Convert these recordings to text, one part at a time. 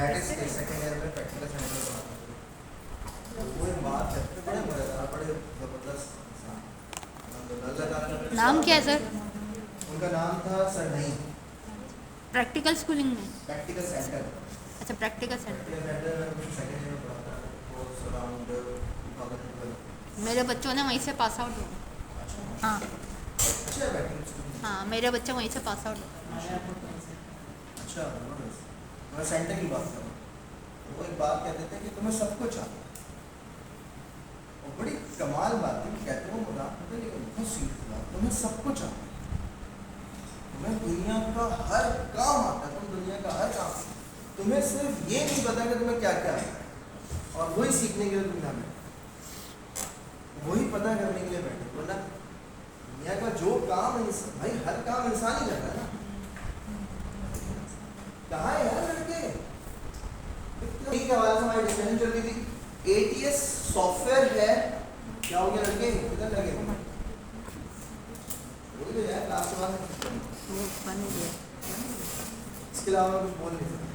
Mathematics के second year में practical centre बनाता वो एक बात है बड़े मजेदार बड़े जबरदस्त इंसान। नाम क्या है सर? उनका नाम था सर नहीं प्रैक्टिकल स्कूलिंग में? Practical centre. अच्छा, प्रैक्टिकल सेंटर। प्रैक्टिकल सेंटर में कुछ सेकंड ईयर में पढ़ाता है वो अराउंड 2012। मेरे बच्चों ने वहीं से पास आउट हुए। अच्छा हाँ अच्छा है प्रैक्टिकल स्कूल। हाँ, मेरे बच्चे वहीं से पास आउट हुए। अच्छा मैं सेंटर की बात कर रहा हूँ। वो एक बात कहते थे कि तुम्हें सब कुछ आता और बड़ी कमाल बात है कहते हो मजाक करते लेकिन बहुत सीरियस बात तुम्हें सब कुछ आता तुम्हें दुनिया का हर काम आता है तुम दुनिया का हर काम तुम्हें सिर्फ ये नहीं पता कि तुम्हें क्या क्या आता है और वही सीखने के लिए तुम यहाँ बैठे वही पता करने के लिए बैठे वरना दुनिया का जो काम भाई हर काम इंसान ही करता है ना। कहाँ है यार लड़के ठीक है हमारे से हमारी डिस्कशन चल रही थी एटीएस सॉफ्टवेयर है क्या हो गया लड़के किधर लगे बोल दो यार लास्ट बार बन गया। इसके अलावा कुछ बोल नहीं सकते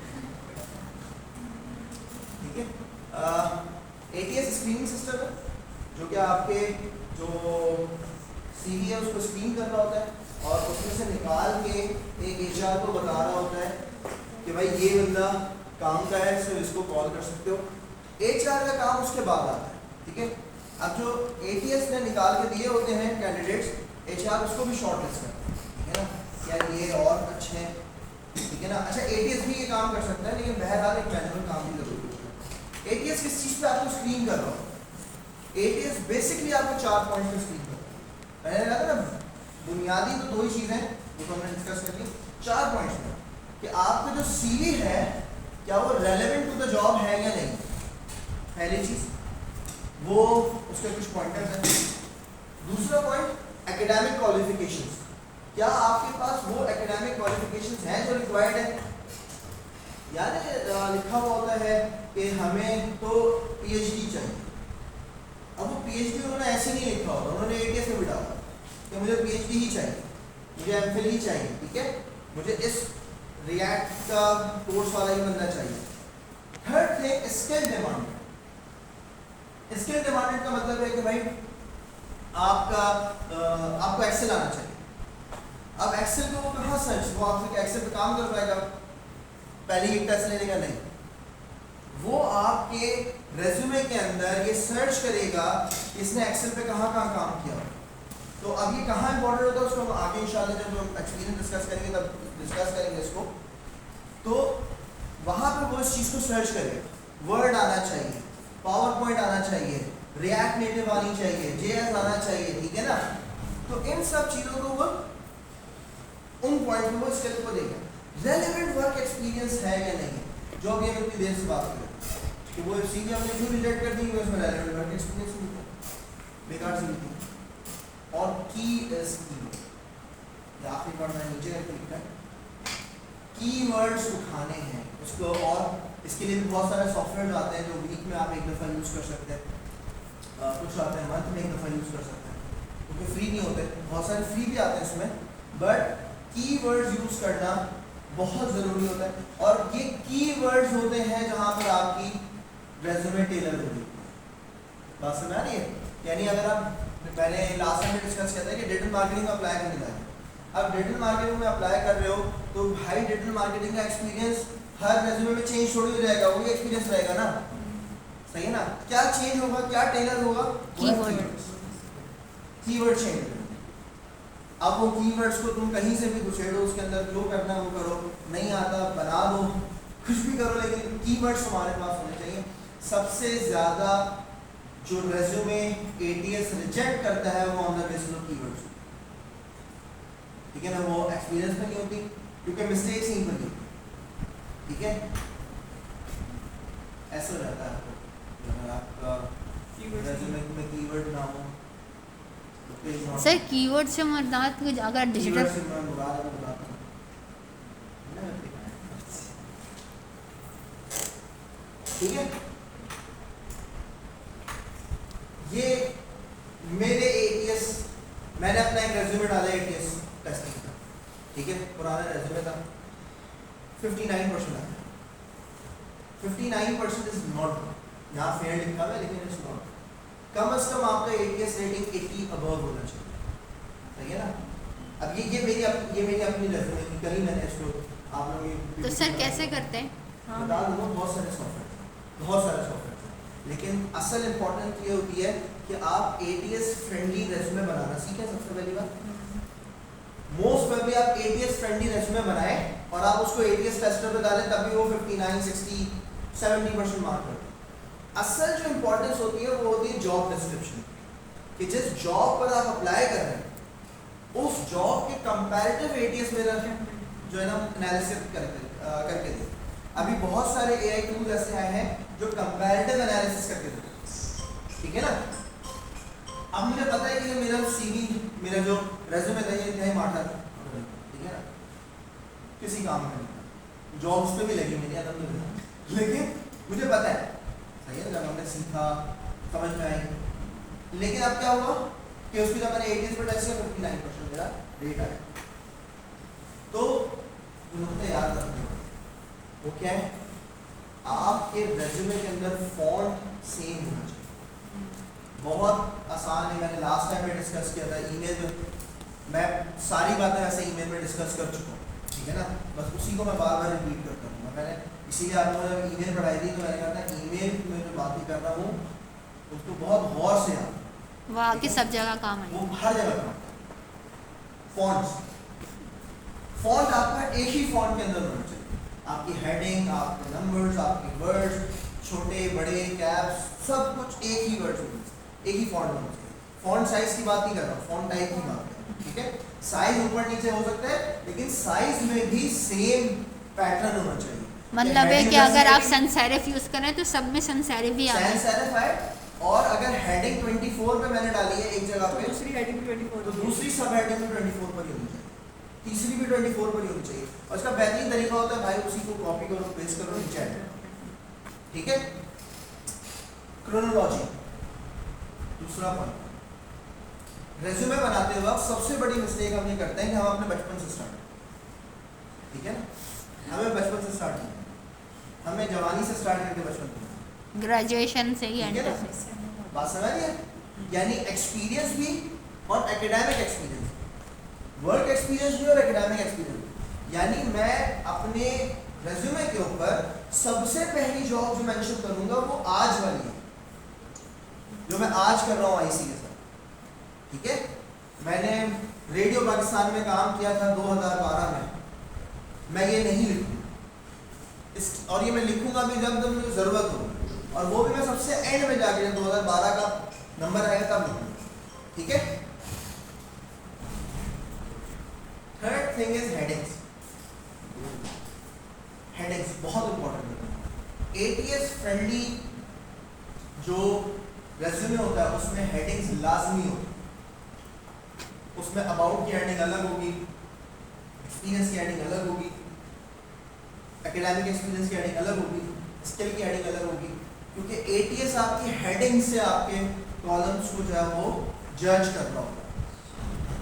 ठीक है। एटीएस स्क्रीनिंग सिस्टम है जो कि आपके जो सीवी है उसको स्क्रीन कर रहा होता है और उसमें से निकाल के एक एचआर को बता रहा होता है कि भाई ये बंदा काम का है सिर्फ इसको कॉल कर सकते हो। एचआर का काम उसके बाद आता है ठीक है। अब जो एटीएस ने निकाल के दिए होते हैं कैंडिडेट्स एचआर उसको भी शॉर्ट लिस्ट करता है ठीक है ना यार ये और अच्छे हैं ठीक है ना। अच्छा एटीएस भी ये काम कर सकता है लेकिन बहरहाल एक मैनुअल काम भी जरूरी है। एटीएस किस चीज़ पे आपको स्क्रीन कर रहा हो एटीएस बेसिकली आपको 4 पॉइंट पे स्क्रीन कर रहा है। मैंने कहा था ना बुनियादी तो 2 ही चीज़ें जो हमने डिस्कस कर ली 4 पॉइंट्स में कि आपका जो सीवी है क्या वो रेलेवेंट टू द जॉब है या नहीं। पहली चीज वो उसके कुछ पॉइंटर्स हैं। दूसरा पॉइंट एकेडमिक क्वालिफिकेशंस क्या आपके पास वो एकेडमिक क्वालिफिकेशंस हैं जो रिक्वायर्ड है यानी लिखा हुआ होता है कि हमें तो पीएचडी चाहिए। अब वो पीएचडी उन्होंने ऐसे नहीं लिखा होगा उन्होंने एटीएस में भी डाला कि मुझे पीएचडी ही चाहिए मुझे एमफिल ही चाहिए ठीक है मुझे इस रिएक्ट का कोर्स वाला ही बनना चाहिए। Third thing skill demanded. Skill demanded का मतलब है कि भाई आपको एक्सेल आना चाहिए। अब एक्सेल को वो कहाँ सर्च वो आपसे एक्सेल पे काम कर पाएगा पहले ही टेस्ट लेने का नहीं वो आपके रेज्यूमे के अंदर ये सर्च करेगा इसने एक्सेल पे कहाँ काम किया। तो अब ये कहाँ इंपॉर्टेंट होता है उसको हम आगे इंशाल्लाह जब हम एक्सपीरियंस डिस्कस करेंगे तब डिस्कस करेंगे इसको। तो वहाँ पे वो इस चीज़ को सर्च करेगा वर्ड आना चाहिए पावर पॉइंट आना चाहिए रिएक्ट नेटिव आनी चाहिए जेएस आना चाहिए ठीक है ना। तो इन सब चीज़ों को वो उन पॉइंट पे वो स्किल को देगा रेलेवेंट वर्क एक्सपीरियंस है या नहीं जो अभी हम इतनी देर से बात करें कि वो सीवी हमने क्यों रिजेक्ट कर दी उसमें रेलेवेंट वर्क एक्सपीरियंस नहीं था बेकार सीवी थी। और की इज की आखिरी बार मैंने नीचे करके लिखा है कीवर्ड्स उठाने हैं उसको और इसके लिए भी बहुत सारे सॉफ्टवेयर आते हैं जो वीक में आप एक दफ़ा यूज़ कर सकते हैं कुछ आते हैं मंथ में एक दफ़ा यूज़ कर सकते हैं क्योंकि फ्री नहीं होते बहुत सारे फ्री भी आते हैं इसमें बट कीवर्ड्स यूज़ करना बहुत ज़रूरी होता है और ये कीवर्ड्स होते हैं जहाँ पर आपकी रेज्यूमे टेलर होगी। बात समझ आ रही है यानी अगर आप मैंने लास्ट टाइम में डिस्कस किया था कि डिजिटल मार्केटिंग में अप्लाई करने जाए अब डिजिटल मार्केटिंग में अप्लाई कर रहे हो तो भाई डिजिटल मार्केटिंग का एक्सपीरियंस हर रेज्यूमे में चेंज थोड़ी हो जाएगा वही एक्सपीरियंस रहेगा ना सही है ना। क्या चेंज होगा क्या टेलर होगा कीवर्ड चेंज। अब वो कीवर्ड्स को तुम कहीं से भी घुसेड़ो उसके अंदर जो करना है वो करो नहीं आता बना दो कुछ भी करो लेकिन कीवर्ड्स हमारे पास होने चाहिए। सबसे ज़्यादा जो रेज्यूमे एटीएस रिजेक्ट करता है वो on the basis of keywords ठीक है ना वो एक्सपीरियंस में नहीं होती क्योंकि मिस्टेक्स नहीं बनती ठीक है। ऐसा रहता है अगर आपका रेज्यूमे में कीवर्ड ना हो सर कीवर्ड से मर्दात अगर डिजिटल ठीक है। ये मेरे एटीएस मैंने अपना एक रेज्यूमे डाला एटीएस टेस्टिंग का ठीक है पुराना रेज्यूमे था 59% आया 59% इज नॉट, यहाँ फेयर लिखा हुआ है लेकिन इट्स नॉट। कम से कम आपका एटीएस रेटिंग 80 अबव होना चाहिए, सही है ना। अब ये मेरी अपनी रेज्यूमे की करी मैंने इसको आप लोग तो सर कैसे करते हैं? बता दूंगा, बहुत सारे सॉफ्टवेयर हैं, लेकिन असल इम्पोर्टेंट ये होती है कि आप एटीएस फ्रेंडली रेज्यूमे बनाना सीखें। सबसे पहली बात, मोस्ट प्रोबेबली आप एटीएस फ्रेंडली रेज्यूमे बनाएं और आप उसको एटीएस टेस्टर पे डालें, तभी वो 59, 60, 70% मार्क करते हैं। असल जो इम्पोर्टेंस होती है वो होती है जॉब डिस्क्रिप्शन, कि जिस जॉब पर आप अप्लाई कर रहे हैं उस जॉब के कंपैरेटिव एटीएस में जो है ना एनालिसिस करके दे। अभी बहुत सारे एआई टूल्स ऐसे आए हैं जो कंपैरेटिव एनालिसिस करके देते हैं, ठीक है ना। अब मुझे पता है कि मेरा सीवी, मेरा जो रेज्यूमे था ये इंतहाई माठा था, ठीक है ना, किसी काम में नहीं, जॉब्स पे भी लगी मेरी अलहम्दुलिल्लाह, लेकिन मुझे पता है, सही है, जब हमने सीखा समझ में आई। लेकिन अब क्या हुआ कि उसकी जब मैंने 80 पर टेस्ट किया 59% मेरा रेट आया। तो नुकते याद रखने वो क्या है, आपके रेज्यूमे के अंदर फॉन्ट सेम होना चाहिए। बहुत आसान है, मैंने लास्ट टाइम में डिस्कस किया था ईमेल में, मैं सारी बातें वैसे ईमेल में डिस्कस कर चुका हूँ, ठीक है ना, बस उसी को मैं बार बार रिपीट करता हूँ। मैंने इसीलिए आप लोगों ने ईमेल पढ़ाई थी तो मैंने कहा था ईमेल में जो बातें कर रहा हूँ उसको बहुत गौर से याद, वो आके सब जगह काम है, वो हर जगह काम। फॉन्ट आपका एक ही फॉन्ट के अंदर होना चाहिए, आपकी हेडिंग, आपके नंबर्स, आपके वर्ड्स, छोटे बड़े कैप्स, सब कुछ एक ही वर्ड होना चाहिए, एक ही फॉन्ट होना चाहिए। फॉन्ट साइज की बात नहीं कर रहा हूँ, फॉन्ट टाइप की बात कर रहा हूँ, ठीक है। साइज ऊपर नीचे हो सकता है लेकिन साइज में भी सेम पैटर्न होना चाहिए। मतलब है कि अगर आप sans serif यूज करें तो सब में sans serif भी आ sans serif है, और अगर हेडिंग 24 पे मैंने डाली है एक जगह पे, दूसरी हेडिंग 24 तो दूसरी सब हेडिंग में 24 पर ही होनी चाहिए, तीसरी भी 24 पर ही होनी चाहिए। और इसका बेहतरीन तरीका होता है भाई उसी को कॉपी करो, पेस्ट करो, नीचे ऐड करो, ठीक है। क्रोनोलॉजी दूसरा पॉइंट, रेज्यूमे बनाते वक्त सबसे बड़ी मिस्टेक हम ये करते हैं कि हम अपने बचपन से स्टार्ट, ठीक है ना, हमें बचपन से स्टार्ट करना, हमें जवानी से स्टार्ट करके बचपन करना, ग्रेजुएशन से ही एंड ठीक है ना, बात समझ रही है। यानी एक्सपीरियंस भी और एकेडमिक एक्सपीरियंस, वर्क एक्सपीरियंस भी और एकेडमिक एक्सपीरियंस। यानी मैं अपने रेज्यूमे के ऊपर सबसे पहली जॉब जो मेंशन करूंगा वो आज वाली है, जो मैं आज कर रहा हूँ आईसी के साथ, ठीक है। मैंने रेडियो पाकिस्तान में काम किया था 2012 में, मैं ये नहीं लिखूंगा और ये मैं लिखूंगा भी जब मुझे जरूरत हो, और वो भी मैं सबसे एंड में जाके 2012 का नंबर आएगा तब लिखूंगा, ठीक है। Third thing is headings. Headings बहुत इंपॉर्टेंट है। एटीएस फ्रेंडली जो रेज्यूमे होता है उसमें हेडिंग्स लाजमी होती है। उसमें अबाउट की हेडिंग अलग होगी, एक्सपीरियंस की हेडिंग अलग होगी, एकेडमिक एक्सपीरियंस की हेडिंग अलग होगी, स्किल की हेडिंग अलग होगी, क्योंकि एटीएस आपकी हेडिंग से आपके कॉलम्स को जो है वो जज कर रहा होगा,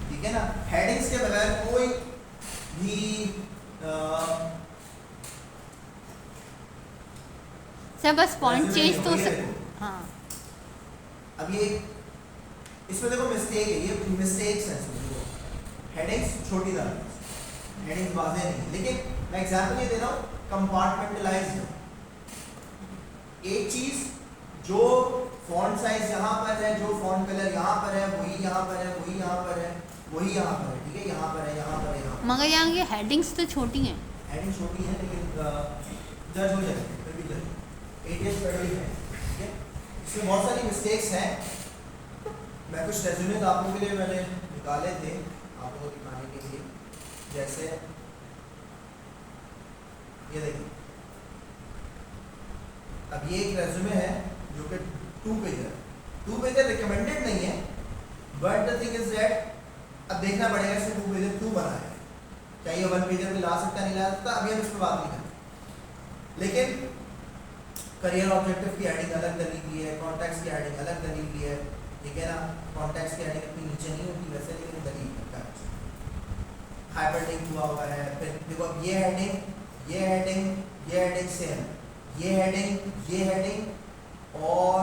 ठीक है ना। हेडिंग्स के बगैर कोई भी सर बस पॉइंट चेंज तो हाँ। अब ये इसमें देखो मिस्टेक है, ये मिस्टेक्स हैं इसमें। हेडिंग्स छोटी डालनी, हेडिंग्स वाज़ेह नहीं, लेकिन मैं एग्जांपल ये दे रहा हूँ कंपार्टमेंटलाइज्ड। एक चीज जो फॉन्ट साइज यहाँ पर है, जो फॉन्ट कलर यहाँ पर है, वही यहाँ पर है, वही यहाँ पर है, वही यहाँ पर है, ठीक है, यहाँ पर है, यहाँ पर है, यहाँ पर। मगर यहाँ की हेडिंग्स तो छोटी हैं। हेडिंग छोटी है लेकिन जज हो जाएगी, फिर भी जज एटीएस फ्रेंडली है, ठीक है। इसमें बहुत सारी मिस्टेक्स हैं। मैं कुछ रेज्यूमे आप लोगों के लिए मैंने निकाले थे आप लोगों को दिखाने के लिए, जैसे ये देखिए। अब ये एक रेज्यूमे है जो कि 2 पेजर, 2 पेजर रिकमेंडेड नहीं है, but the thing is that अब देखना पड़ेगा इसे 2 पेजर क्यों बनाया है, क्या ये 1 पेजर में ला सकता नहीं ला सकता, अभी हम इस पर बात नहीं करें। लेकिन करियर ऑब्जेक्टिव की हेडिंग अलग करनी की है, कॉन्टैक्ट्स की हेडिंग अलग करनी की है, ठीक है ना। कॉन्टैक्ट्स की हेडिंग इतनी नीचे नहीं होती वैसे, लेकिन दलील करता है, हाइपरलिंक हुआ हुआ है। फिर देखो अब ये हेडिंग सेम, ये हेडिंग और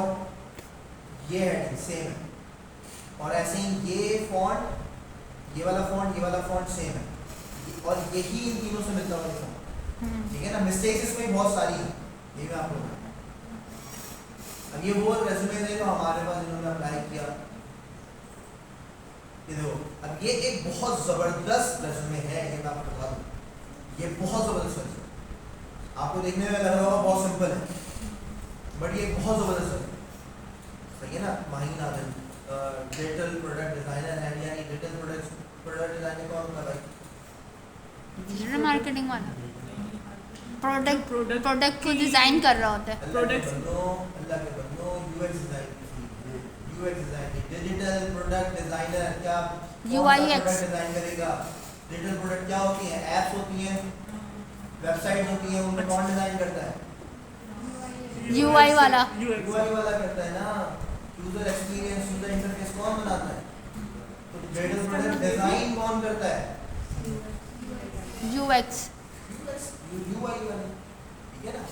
ये हेडिंग सेम है, और ऐसे ही ये फॉन्ट, ये वाला फॉन्ट सेम है, और यही इन तीनों से मिलता हुआ फॉन्ट, ठीक है ना। मिस्टेक्स इसमें बहुत सारी है, ये मैं आपको बताऊं। अब ये वो रेज्यूमे है जो हमारे पास इन्होंने अप्लाई किया, ये देखो। अब ये एक बहुत ज़बरदस्त रेज्यूमे है, ये मैं आपको बता दूं, ये बहुत ज़बरदस्त रेज्यूमे। आपको देखने में लग रहा होगा बहुत सिंपल है, बट ये बहुत ज़बरदस्त है, सही है ना। Maheen Adam digital product designer है, यानी डिजिटल प्रोडक्ट डिज़ाइनर कौन होता है भाई? डिजिटल मार्केटिंग वाला प्रोडक्ट को डिजाइन कर रहा होता है। प्रोडक्ट अल्लाह के बंदो UX design digital product designer, क्या UIX डिजाइन करेगा? डिजिटल प्रोडक्ट क्या होती है? एप्स होती हैं, वेबसाइट होती हैं, उनको कौन डिजाइन करता है? UI वाला करता है ना। यूजर एक्सपीरियंस, यूजर इंटरफेस कौन बनाता है? तो डिजिटल प्रोडक्ट डिजाइन कौन करता है? UX UI वाले, ठीक है ना।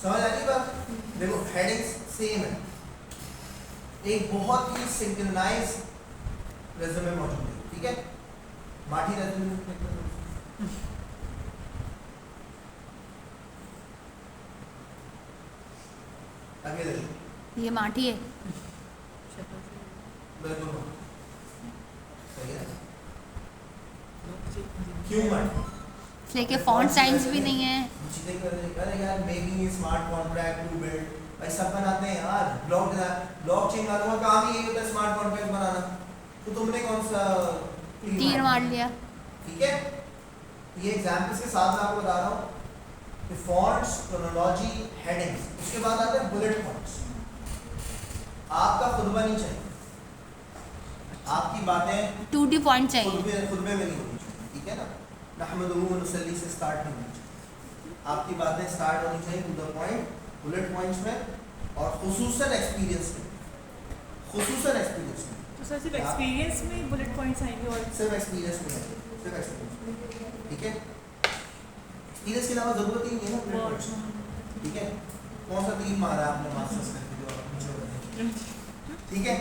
समझ आ रही बात? देखो हेडिंग्स सेम है, एक बहुत ही सिंक्रोनाइज रेज्यूमे मौजूद है, ठीक है। माठी रेज्यूमे अब ये देखो, ये माठी है। बिल्कुल सही है। क्यों माठी? इसलिए फॉन्ट साइज भी नहीं है। चीजें कर रहे हैं, अरे यार making smart contract to build, भाई सब बनाते हैं यार। ब्लॉकचेन वालों का काम ही यही होता है, स्मार्ट कॉन्ट्रैक्ट बनाना। तो तुमने कौन सा तीर मार लिया? ठीक है। ये एग्जांपल्स के साथ मैं आपको बता रहा हूँ कि फॉन्ट्स, क्रोनोलॉजी, हेडिंग्स, उसके बाद आते हैं बुलेट पॉइंट्स। आपका खुतबा नहीं चाहिए, आपकी बातें 2D पॉइंट चाहिए, खुतबे में नहीं होनी चाहिए, ठीक है ना। नहमदुहु व नुसल्ली से स्टार्ट नहीं होनी चाहिए, आपकी बातें स्टार्ट होनी चाहिए to the point, bullet points में, और खुसूसन एक्सपीरियंस में, खुसूसन एक्सपीरियंस में। तो सर सिर्फ एक्सपीरियंस में बुलेट पॉइंट्स आएंगे? और सिर्फ एक्सपीरियंस में, सिर्फ एक्सपीरियंस में, ठीक है। एक्सपीरियंस के अलावा जरूरत ही नहीं है ना बुलेट पॉइंट्स, ठीक है। कौन सा तीर मारा आपने मास्टर्स करके जो आप पीछे बताएं, ठीक है।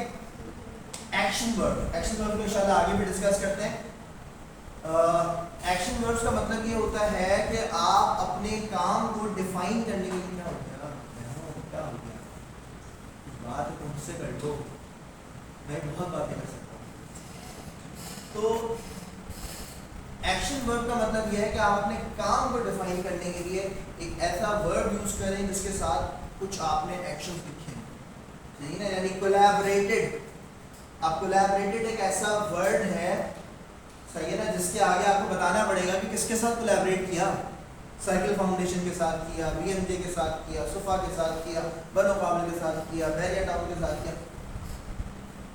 एक्शन वर्ब, एक्शन वर्ब को इंशाल्लाह आगे भी डिस्कस करते हैं। एक्शन वर्ब्स का मतलब ये होता है कि आप अपने काम को डिफाइन करने के लिए, क्या हो गया बात तुमसे कर दो, मैं बहुत बातें कर सकता हूँ। तो एक्शन वर्ब का मतलब यह है कि आप अपने काम को डिफाइन करने के लिए एक ऐसा वर्ब यूज करें जिसके साथ कुछ आपने एक्शन लिखे, सही ना। यानी कोलैबोरेटेड, अब कोलैबोरेटेड एक ऐसा वर्ड है, सही है ना, जिसके आगे आपको बताना पड़ेगा कि किसके साथ कोलैबोरेट किया। सर्किल फाउंडेशन के साथ किया, BMJ के साथ किया, सुफा के साथ किया, बनो काबिल के साथ किया, बैरिया टाउन के साथ किया।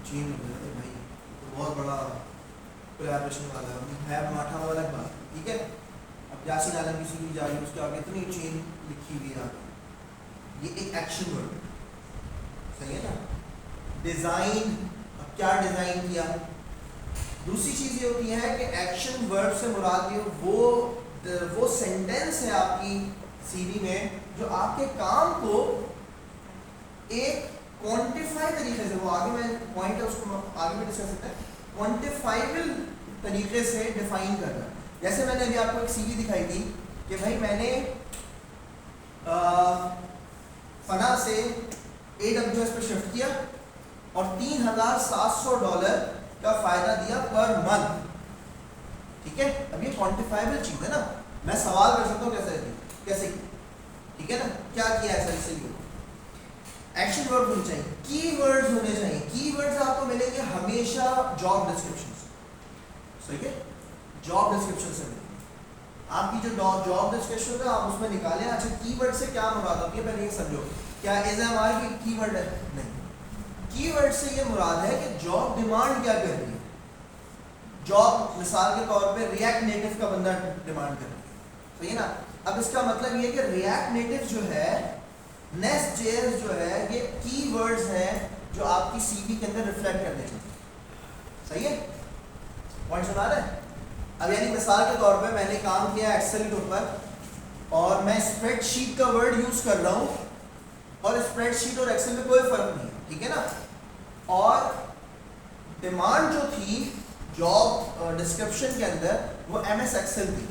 चीन भाई तो बहुत बड़ा कोलैबोरेशन वाला है, माठा वाला बात, ठीक है। अब यासीन आलम की सीरीज जा रही है, उसके आगे इतनी चीन लिखी हुई है, ये एक एक्शन वर्ड, सही है ना। डिजाइन, अब क्या डिजाइन किया। दूसरी चीज ये होती है कि एक्शन वर्ब से मुराद ये वो सेंटेंस है आपकी सीवी में जो आपके काम को एक क्वांटिफाई तरीके से, वो आगे में पॉइंट है उसको आगे में डिस्कस करते हैं, क्वांटिफाइबल तरीके से डिफाइन करना। जैसे मैंने अभी आपको एक सीवी दिखाई थी कि भाई मैंने फना से AWS पे शिफ्ट किया और $3,700 का फायदा दिया पर मंथ, ठीक है। अब ये क्वांटिफाइबल चीज है ना, मैं सवाल कर सकता हूँ कैसे, ठीक है ना, क्या किया ऐसा इसलिए। एक्शन वर्ड होने चाहिए, कीवर्ड्स होने चाहिए। कीवर्ड्स आपको मिलेंगे हमेशा जॉब डिस्क्रिप्शन से, सही है, जॉब डिस्क्रिप्शन से मिलेंगे। आपकी जो जॉब डिस्क्रिप्शन है आप उसमें निकालें, अच्छा कीवर्ड से क्या मुराद होती है पहले ये समझो। क्या SMR की कीवर्ड है? नहीं, कीवर्ड से ये मुराद है कि जॉब डिमांड क्या कर रही है। जॉब मिसाल के तौर पे रिएक्ट नेटिव का बंदा डिमांड कर रही है, सही है ना। अब इसका मतलब ये कि रिएक्ट नेटिव जो है, नेस्ट.js जो है, ये कीवर्ड्स हैं जो आपकी सीवी के अंदर रिफ्लेक्ट करने चाहिए, सही है। पॉइंट सुना रहे हैं। अब यानी मिसाल के तौर पे मैंने काम किया एक्सेल के ऊपर और मैं स्प्रेडशीट का वर्ड यूज कर रहा हूँ, और स्प्रेडशीट और एक्सेल में कोई फर्क नहीं है, ठीक है ना। और डिमांड जो थी जॉब डिस्क्रिप्शन के अंदर वो MS एक्सेल थी।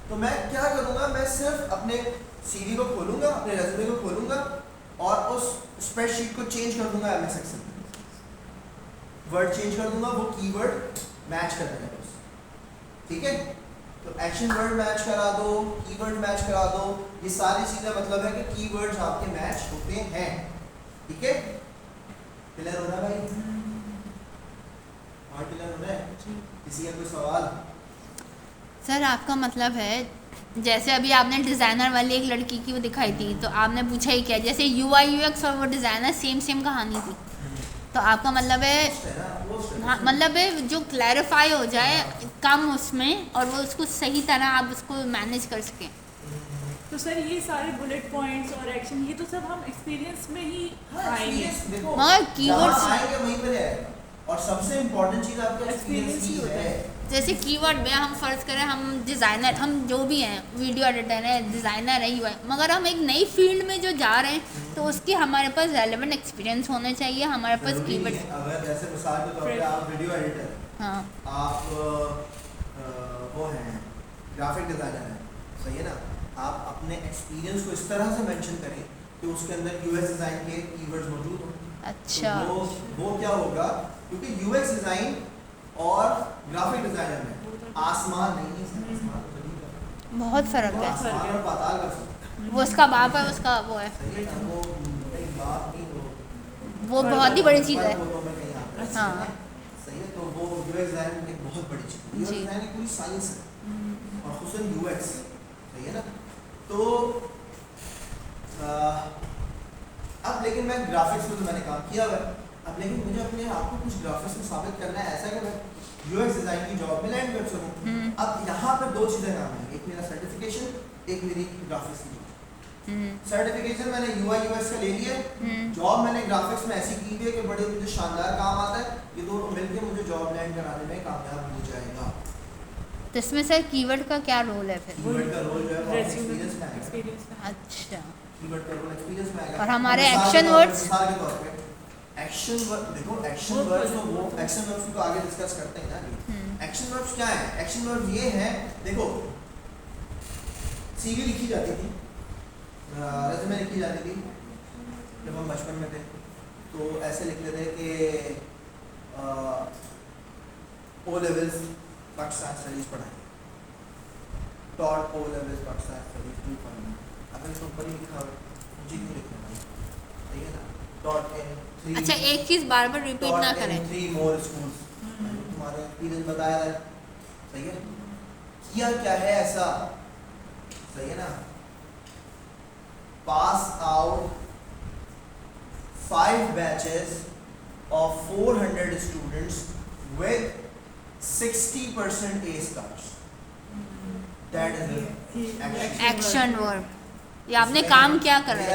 तो मैं क्या करूँगा, मैं सिर्फ अपने CV को खोलूँगा, अपने रेज्यूमे को खोलूँगा और उस स्प्रेडशीट को चेंज कर दूँगा MS एक्सेल में, वर्ड चेंज कर दूँगा, वो कीवर्ड मैच कर देगा बस, ठीक है। तो एक्शन वर्ड मैच करा दो, कीवर्ड मैच करा दो, ये सारी चीज़ें मतलब है कि कीवर्ड्स आपके मैच होते हैं, ठीक है। क्लियर हो रहा है भाई? और क्लियर हो रहा है? किसी का कोई सवाल? सर आपका मतलब है जैसे अभी आपने डिज़ाइनर वाली एक लड़की की वो दिखाई थी, तो आपने पूछा ही क्या, जैसे UI UX और वो डिज़ाइनर सेम कहानी थी, तो आपका मतलब है हाँ, मतलब है जो क्लैरिफाई हो जाए कम उसमें, और वो उसको सही तरह आप उसको मैनेज कर सकें। तो सर ये सारे बुलेट पॉइंट्स और एक्शन ये तो सब हम एक्सपीरियंस में ही आएंगे। मगर कीवर्ड्स आएंगे वहीं पर आएगा, और सबसे इम्पोर्टेंट चीज़ आपका एक्सपीरियंस ही है। जैसे कीवर्ड में हम फ़र्ज़ करें हम डिज़ाइनर, हम जो भी हैं, वीडियो एडिटर है, डिज़ाइनर है, UI, मगर हम एक नई फील्ड में जो जा रहे हैं तो उसकी हमारे पास रेलेवेंट एक्सपीरियंस होना चाहिए, हमारे पास कीवर्ड। अगर जैसे मिसाल के तौर पे आप वीडियो एडिटर हैं, हाँ, आप वो हैं ग्राफिक डिज़ाइनर हैं, सही है ना, आप अपने एक्सपीरियंस को इस तरह से मेंशन करें कि उसके अंदर UX डिज़ाइन के कीवर्ड्स मौजूद हों। अच्छा, तो वो क्या होगा, क्योंकि UX डिज़ाइन और ग्राफिक डिज़ाइनर में आसमान नहीं है, आसमान तो नहीं है। बहुत फ़र्क वो है। आसमान और पाताल का फर्क वो उसका बाप है, उसका वो है, है, सही है ना। वो एक बात नहीं, वो बहुत ही बड़ी चीज़ है। वो तो मैं कहीं आता है, हाँ। सही है। तो वो UX डिज़ाइन एक बहुत बड़ी चीज़ है, UX जी। डिज़ाइन एक पूरी साइंस है, और खुसूसन UX, सही है ना। तो अब लेकिन मैं ग्राफिक्स में तो मैंने काम किया हुआ है, अब लेकिन मुझे अपने आप को कुछ ग्राफिक्स में साबित करना है, ऐसा कि मैं UX डिज़ाइन की जॉब में लैंड कर सकूँ। अब यहाँ पर दो चीज़ें काम है, एक मेरा सर्टिफिकेशन, एक मेरी ग्राफिक्स की जॉब। सर्टिफिकेशन मैंने UI UX का ले लिया, जॉब मैंने ग्राफिक्स में ऐसी की हुई है कि बड़े मुझे शानदार काम आता है, ये दोनों मिलकर मुझे जॉब लैंड कराने में कामयाब हो जाएगा। तो इसमें सर कीवर्ड का क्या रोल है फिर? कीवर्ड का रोल जो है वो रेज्यूमे एक्सपीरियंस में आएगा। एक्सपीरियंस में। अच्छा, कीवर्ड का रोल एक्सपीरियंस में आएगा। और हमारे मिसाल के action तौर पे- words? मिसाल के तौर पे एक्शन वर्ड, देखो एक्शन वर्ड्स तो वो एक्शन वर्ड्स को आगे डिस्कस करते हैं ना। एक्शन वर्ड्स क्या है? एक्शन वर्ड्स ये हैं, देखो CV लिखी जाती थी, रेज़्यूमे लिखी जाती थी जब हम बचपन में थे, तो ऐसे लिखते थे कि O लेवल्स पाकिस्तान स्टडीज पढ़ाएं, taught O levels Pakistan studies to पढ़ना। अगर इसको ऊपर ही लिखा हो मुझे क्यों लिखना है, सही है ना। डॉट इन 3, अच्छा, एक चीज़ बार बार रिपीट ना करें। 3 मोर स्कूल्स, तुम्हारा एक्सपीरियंस बताया है, सही है। किया क्या है ऐसा, सही है ना। Pass out 5 batches of 400 students with 60% A stars. That is the action verb, ये आपने काम क्या करा है?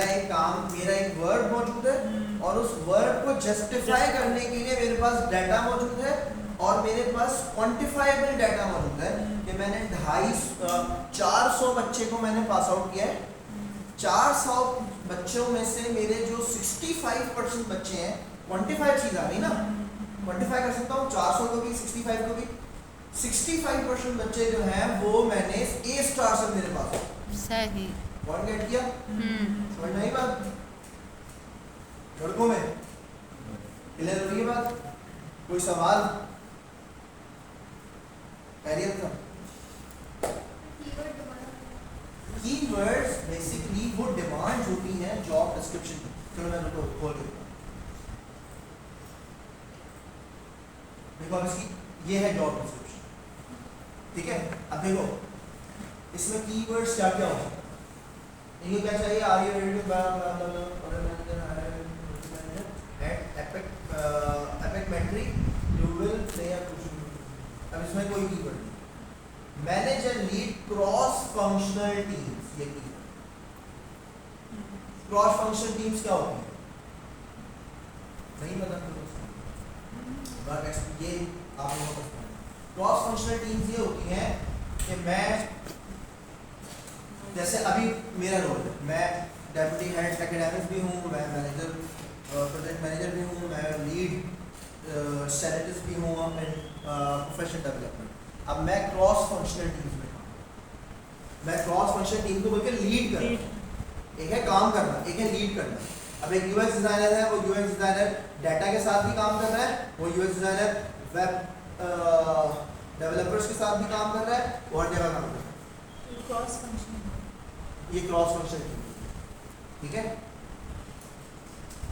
मेरा एक वर्ड मौजूद है, और उस वर्ड को जस्टिफाई करने के लिए मेरे पास डाटा मौजूद है, और मेरे पास क्वांटिफाइबल डाटा मौजूद है कि मैंने 400 बच्चे को मैंने पास आउट किया है। 400 बच्चों में से मेरे जो 65% बच्चे हैं, क्वांटिफाइड चीज़ आ गई ना, क्वांटिफाई कर सकता हूँ 400 को भी 65 को भी। 65% बच्चे जो हैं वो मैंने A स्टार से मेरे पास है। सही। कौन गेट किया? समझ में आई बात? लड़कों में क्लियर हो रही है बात? कोई सवाल? खैरियत था? कीवर्ड्स बेसिकली वो डिमांड होती हैं जॉब डिस्क्रिप्शन की। चलो मैं उनको खोल देता हूँ। देखो अब इसकी ये है जॉब डिस्क्रिप्शन, ठीक है। अब देखो इसमें कीवर्ड्स क्या क्या होते हैं। ये क्या चाहिए? Are you ready to epic मेंट्री you will play a crucial. अब इसमें कोई कीवर्ड नहीं। Manage and lead cross functional teams, ये कीवर्ड। क्रॉस फंक्शनल टीम्स क्या होती है? नहीं पता तो ये आप लोगों को क्रॉस फंक्शनल टीम्स ये होती हैं कि मैं जैसे अभी मेरा रोल है, मैं डेप्यूटी हेड एकेडमिक्स भी हूँ, मैं मैनेजर प्रोजेक्ट मैनेजर भी हूँ, मैं लीड स्ट्रेटजिस्ट भी हूँ प्रोफेशनल डेवलपमेंट। अब मैं क्रॉस फंक्शनल टीम्स में काम करता हूँ, मैं क्रॉस फंक्शनल टीम को बल्कि लीड कर रहा हूँ। एक है काम करना, एक है लीड करना। अब एक यूएक्स डिजाइनर है, वो यूएक्स डिजाइनर डाटा के साथ भी काम कर रहा है, वो यूएक्स डिजाइनर वेब डेवलपर्स के साथ भी काम कर रहा है, और जगह काम कर रहा है। क्रॉस फंक्शन, ये क्रॉस फंक्शन, ठीक है,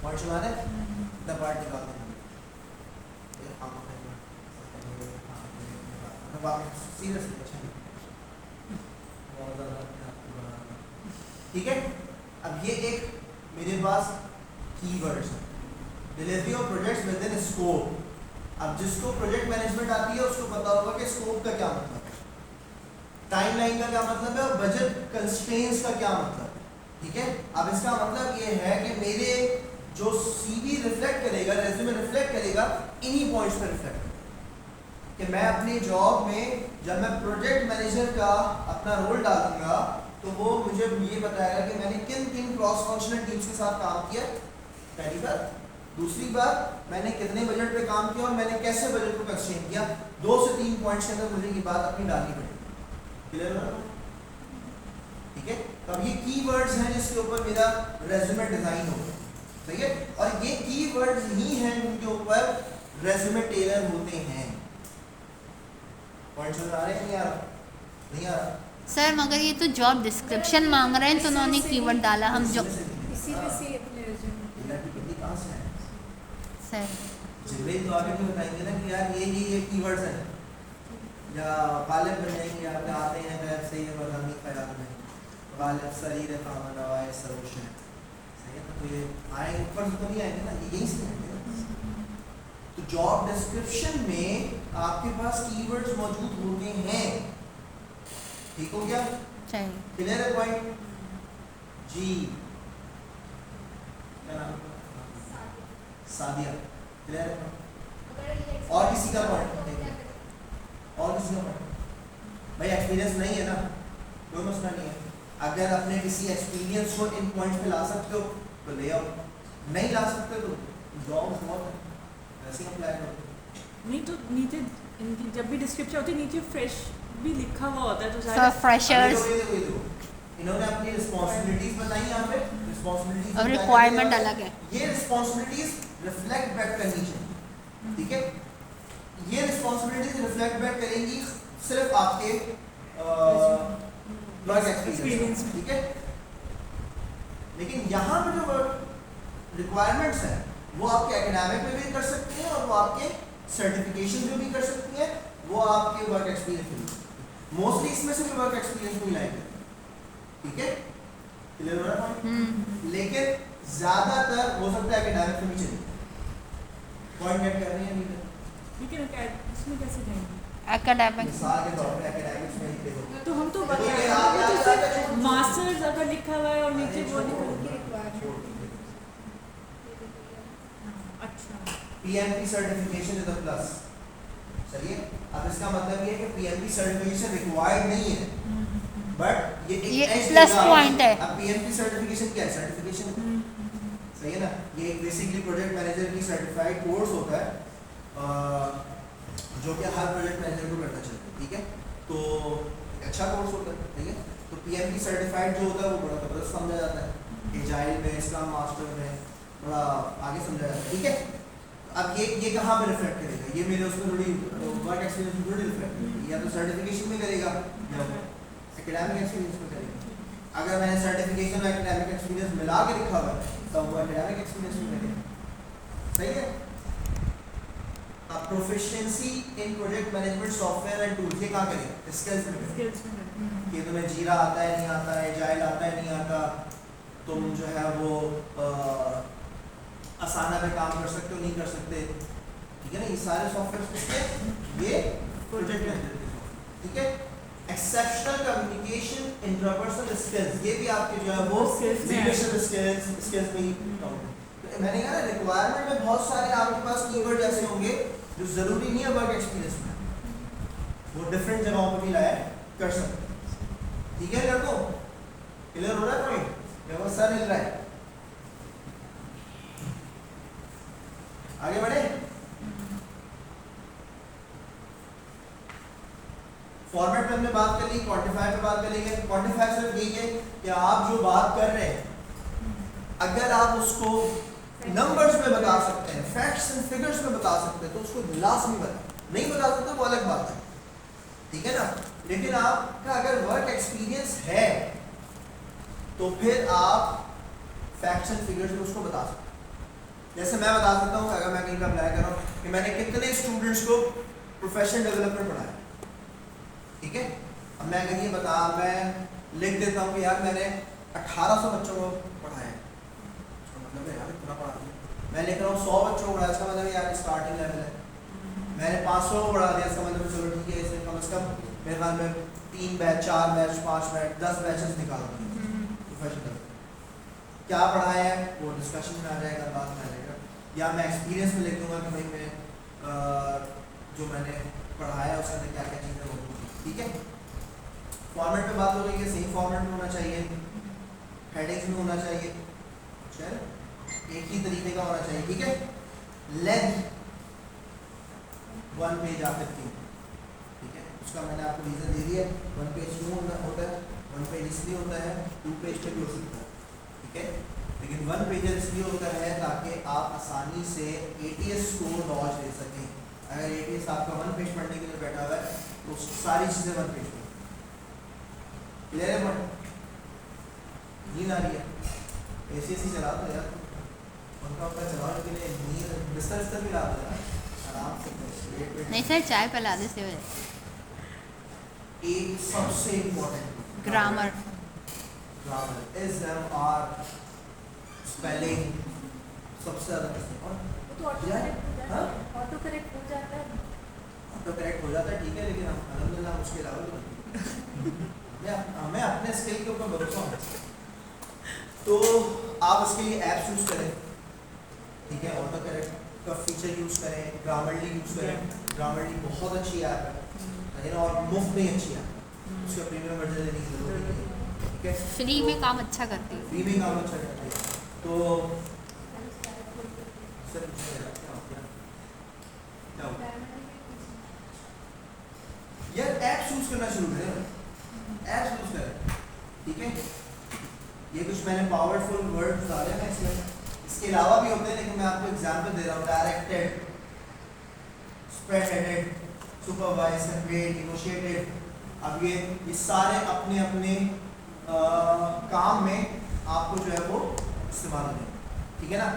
पॉइंट सुना है द पार्ट निकाल देंगे सीरियसली, ठीक है। अब ये एक मेरे पास कीवर्ड्स है, delivery of projects with in scope. अब जिसको प्रोजेक्ट मैनेजमेंट आती है उसको पता होगा कि स्कोप का क्या मतलब है, टाइमलाइन का क्या मतलब है, और बजट कंस्ट्रेंट्स का क्या मतलब है, ठीक है। अब इसका मतलब ये है कि मेरे जो सीवी रिफ्लेक्ट करेगा, रेज्यूमे रिफ्लेक्ट करेगा, इन्हीं पॉइंट्स पर रिफ्लेक्ट करेगा कि मैं अपनी जॉब में जब मैं प्रोजेक्ट मैनेजर का अपना रोल डालूंगा तो वो मुझे ये बताएगा कि मैंने किन किन क्रॉस फंक्शनल टीम्स के साथ काम किया, पहली बात। दूसरी बात, मैंने कितने बजट पे काम किया और मैंने कैसे बजट को कंस्ट्रेन किया। 2 से 3 पॉइंट्स के अंदर मुझे ये बात अपनी डालनी पड़ेगी, क्लियर है, ठीक है। तो अब ये कीवर्ड्स हैं जिसके ऊपर मेरा रेज्यूमे डिजाइन होगा, सही है। और ये कीवर्ड्स ही हैं जिनके ऊपर रेज्यूमे टेलर होते हैं। पॉइंट्स आ रहे हैं, नहीं आ रहा, नहीं आ रहा सर मगर ये तो जॉब डिस्क्रिप्शन मांग रहे हैं तो उन्होंने कीवर्ड डाला, हम जो इसी में से अपने रिज्यूमे कहाँ से है सर जिब्रील तो आगे नहीं बताएंगे ना कि यार ये कीवर्ड्स हैं, या गालिब बन जाएंगे आपके आते हैं गैर से ये मज़ामी ख्याल में गालिब शरीर काम नवाए सरोश है, सही है ना। तो ये आए ऊपर से तो नहीं आएंगे ना, ये यहीं से आएंगे ना। तो जॉब डिस्क्रिप्शन में आपके पास कीवर्ड्स मौजूद होते हैं, ठीक हो गया, चाहिए। क्लियर है पॉइंट जी। क्या नाम, सादिया, क्लियर है। और किसी का पॉइंट, और किसी का पॉइंट, भाई एक्सपीरियंस नहीं है ना, कोई मसला नहीं है। अगर अपने किसी एक्सपीरियंस को इन पॉइंट्स पे ला सकते हो तो ले आओ, नहीं ला सकते तो जॉब बहुत है वैसे अप्लाई करो। नहीं तो नीचे इनकी जब भी डिस्क्रिप्शन होती है नीचे फ्रेश भी लिखा हुआ होता है, तो सर फ्रेशर्स इन्होंने अपनी रिस्पांसिबिलिटीज बताई, यहाँ पे रिस्पांसिबिलिटीज और रिक्वायरमेंट अलग है। ये रिस्पांसिबिलिटीज रिफ्लेक्ट बैक करनी चाहिए, ठीक है। ये रिस्पांसिबिलिटीज रिफ्लेक्ट बैक करेंगी सिर्फ आपके वर्क एक्सपीरियंस, ठीक है। लेकिन यहाँ पे जो रिक्वायरमेंट्स हैं वो आपके एकेडमिक में भी कर सकती हैं और वो आपके सर्टिफिकेशन में भी कर सकती हैं, वो आपके वर्क एक्सपीरियंस में भी। मोस्टली इसमें से वर्क एक्सपीरियंस को लाएंगे, ठीक है, क्लियर हो रहा है। लेकिन ज्यादातर हो सकता है एकेडमिक में भी चले, पॉइंट गेट कर रहे हैं नहीं, लेकिन इसमें कैसे जाएंगे एकेडमिक मिसाल के तौर पे एकेडमिक्स में ही देखो, तो हम तो ये आप मास्टर्स अगर लिखा हुआ है और नीचे वो अच्छा PMP certification is a plus, सही है। अब इसका मतलब ये है कि पीएमपी सर्टिफिकेशन रिक्वायर्ड नहीं है, बट ये एक प्लस पॉइंट है। अब पीएमपी सर्टिफिकेशन क्या है, सर्टिफिकेशन, सही है ना। ये एक बेसिकली प्रोजेक्ट मैनेजर की सर्टिफाइड कोर्स होता है जो कि हर प्रोजेक्ट मैनेजर को करना चाहिए, ठीक है। तो एक अच्छा कोर्स होता है, ठीक है। तो पीएमपी सर्टिफाइड जो होता है वो बड़ा जबरदस्त समझा जाता है, एजाइल में, स्क्रम मास्टर में बड़ा आगे समझा जाता है, ठीक है। अब ये कहाँ पे रिफ्लेक्ट करेगा, ये मेरे उसमें थोड़ी वर्क एक्सपीरियंस में थोड़ी रिफ्लेक्ट करेगा, या तो सर्टिफिकेशन में करेगा या एकेडमिक एक्सपीरियंस में करेगा। अगर मैंने सर्टिफिकेशन और एकेडमिक एक्सपीरियंस मिला के लिखा हुआ है तो वो एकेडमिक एक्सपीरियंस में करेगा, सही है। अब proficiency in project management software and tools, ये कहाँ करें, स्किल्स में करें कि तुम्हें जीरा आता है नहीं आता है, एजाइल आता है नहीं आता, तुम जो है वो आसाना पे काम कर सकते हो नहीं कर सकते, ठीक है ना। ये सारे सॉफ्टवेयर किसके, ये प्रोजेक्ट मैनेजर के, ठीक है। एक्सेप्शनल कम्युनिकेशन, इंटरपर्सनल स्किल्स, ये भी आपके जो है वो लीडरशिप स्किल्स में ही काउंट। मैंने कहा ना रिक्वायरमेंट में बहुत सारे आपके पास कीवर्ड ऐसे होंगे जो जरूरी नहीं है वर्क एक्सपीरियंस में, वो डिफरेंट जगहों पर भी लाया कर सकते, ठीक है लड़कों, क्लियर हो रहा है पॉइंट? मेरा सर हिल रहा है। आगे बढ़े। फॉर्मेट में हमने बात कर ली, क्वांटिफायर पे बात करेंगे। क्वांटिफायर सिर्फ यही है कि आप जो बात कर रहे हैं अगर आप उसको नंबर्स में बता सकते हैं, फैक्ट्स एंड फिगर्स में बता सकते हैं तो उसको लाजमी बता, नहीं बता सकते वो अलग बात है, ठीक है ना। लेकिन आपका अगर वर्क एक्सपीरियंस है तो फिर आप फैक्ट्स एंड फिगर्स में उसको बता सकते हैं। जैसे मैं बता सकता हूँ अगर मैं कहीं पर अप्लाई कर रहा हूँ कि मैंने कितने स्टूडेंट्स को प्रोफेशनल डेवलपमेंट पढ़ाया, ठीक है। अब मैं अगर ये बता, मैं लिख देता हूँ कि यार मैंने 1800 बच्चों को पढ़ाया, मतलब यार इतना पढ़ा दिया। मैं लिख रहा हूँ 100 बच्चों को पढ़ाया, इसका मतलब यार स्टार्टिंग लेवल है। मैंने 500 को पढ़ा दिया, इसका मतलब चलो ठीक है, इसमें कम से कम मेरे ख्याल में 3 बैच, 4 बैच, 5 बैच, 10 बैचेस निकाल दिए प्रोफेशनल। क्या पढ़ाया है वो डिस्कशन में आ जाएगा, बात में आ जाएगा। या मैं एक्सपीरियंस में लिख दूंगा कि भाई मैं जो मैंने पढ़ाया उसके अंदर क्या क्या चीज़ें होती, ठीक है। फॉर्मेट पे बात हो रही है, सेम फॉर्मेट में होना चाहिए, हेडिंग्स में होना चाहिए, चल एक ही तरीके का होना चाहिए, ठीक है। लेंथ 1 पेज आकर की, ठीक है। उसका मैंने आपको रीजन दे दिया। 1 पेज क्यों होता है, 1 पेज इसलिए होता है, 2 पेज पे भी हो सकता है, ठीक है। लेकिन 1 पेज इसलिए होता है ताकि आप आसानी से ATS को नॉलेज दे सकें। अगर ATS आपका 1 पेज पढ़ने के लिए बैठा हुआ है तो सारी चीज़ें 1 पेज में क्लियर है। नींद आ रही है, AC चला दो यार, उनका चलाओ के लिए नींद, बिस्तर भी ला दो यार आराम से। नहीं सर, चाय पिला दे से एक सबसे इम्पोर्टेंट ग्रामर, SMR स्पेलिंग सबसे ज़्यादा पसंद। और तो ऑटो करेक्ट हो जाता है, ऑटो करेक्ट हो जाता है, ठीक है। लेकिन हम अल्हम्दुलिल्लाह उसके अलावा हमें अपने स्किल के ऊपर भरोसा होना चाहिए। तो आप उसके लिए ऐप्स यूज़ करें, ठीक है। ऑटो करेक्ट का फीचर यूज़ करें, ग्रामरली यूज़ करें। ग्रामरली बहुत अच्छी ऐप है ना, और मुफ्त में अच्छी है, उसका प्रीमियम वर्जन लेने की जरूरत नहीं है, ठीक है। फ्री में काम अच्छा करती है, फ्री में काम अच्छा करती है। तो सर यार ऐप्स यूज़ करना शुरू करें, ऐप्स यूज़ करें, ठीक है। ये कुछ मैंने पावरफुल वर्ड्स डाले हैं इसमें, इसके अलावा भी होते हैं लेकिन मैं आपको एग्जांपल दे रहा हूँ। Directed, spread-headed, supervise, conveyed, negotiated. अब ये सारे अपने अपने काम में आपको जो है वो इस्तेमाल होंगे, ठीक है ना।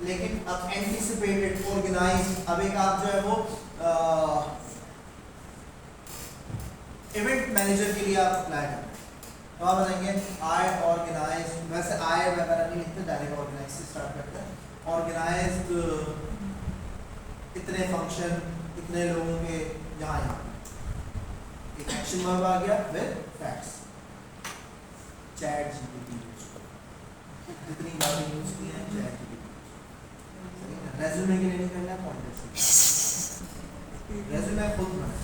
लेकिन अब एंटिसिपेटेड, ऑर्गेनाइज, अब एक आप जो है वो इवेंट मैनेजर के लिए आप अप्लाई करें तो आप बताएंगे आई ऑर्गेनाइज, वैसे आई वगैरह नहीं लिखते, डायरेक्ट ऑर्गेनाइज से स्टार्ट करते हैं। ऑर्गेनाइज्ड इतने फंक्शन, इतने लोगों के यहाँ यहाँ, एक एक्शन वर्ब आ गया विद फैक्ट्स। चैट जीपीटी जितनी बातें यूज की हैं चैट जीपीटी, रेज्यूमे के लिए नहीं करना, पॉइंटर्स रेज्यूमे खुद बनाना,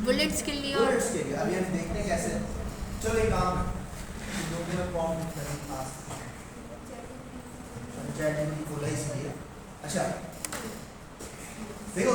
बुलेट्स के लिए। और बुलेट्स के लिए अभी हम देखते हैं कैसे। चलो एक काम है जो कि मैं फॉर्म करें पास चैट जीपीटी खोला इसलिए। अच्छा देखो